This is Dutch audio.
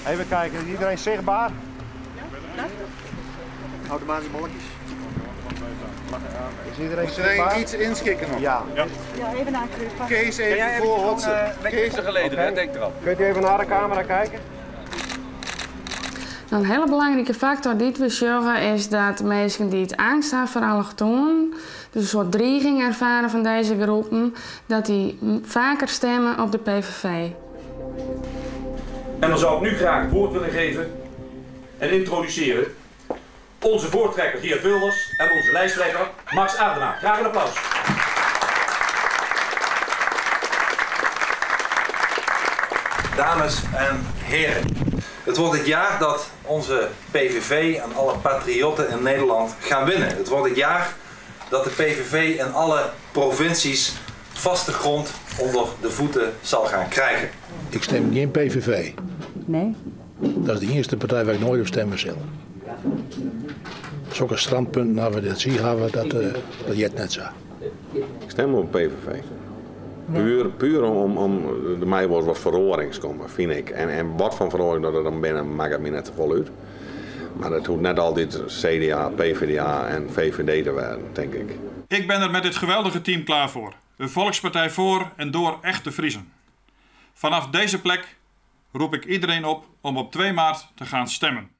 Even kijken, is iedereen zichtbaar? Houd de maar die molletjes. Is iedereen zichtbaar? Iets inschikken nog? Ja. Ja, even aankruipen. Kees even voorhotsen. Kees er geleden, hè? Denk erop. Kunt u even naar de camera kijken? Een hele belangrijke factor die we zeggen is dat mensen die het angst hebben voor allochtonen, dus een soort dreiging ervaren van deze groepen, dat die vaker stemmen op de PVV. En dan zou ik nu graag het woord willen geven en introduceren onze voortrekker Geert Wilders en onze lijsttrekker Max Aardenaar. Graag een applaus. Dames en heren, het wordt het jaar dat onze PVV en alle patriotten in Nederland gaan winnen. Het wordt het jaar dat de PVV in alle provincies vaste grond onder de voeten zal gaan krijgen. Ik stem geen PVV. Nee. Dat is de eerste partij waar ik nooit op stemmen zal. Zulke standpunten, nou we dat zien hebben, dat jet net zo. Ik stem op PVV. Puur om de mij wordt wat verhoorings komen, vind ik. En wat van verhoring dat er dan binnen maakt het me net vol uit. Maar het hoeft net altijd CDA, PvdA en VVD te werden, denk ik. Ik ben er met dit geweldige team klaar voor. Een volkspartij voor en door echte Friezen. Vanaf deze plek roep ik iedereen op om op 2 maart te gaan stemmen.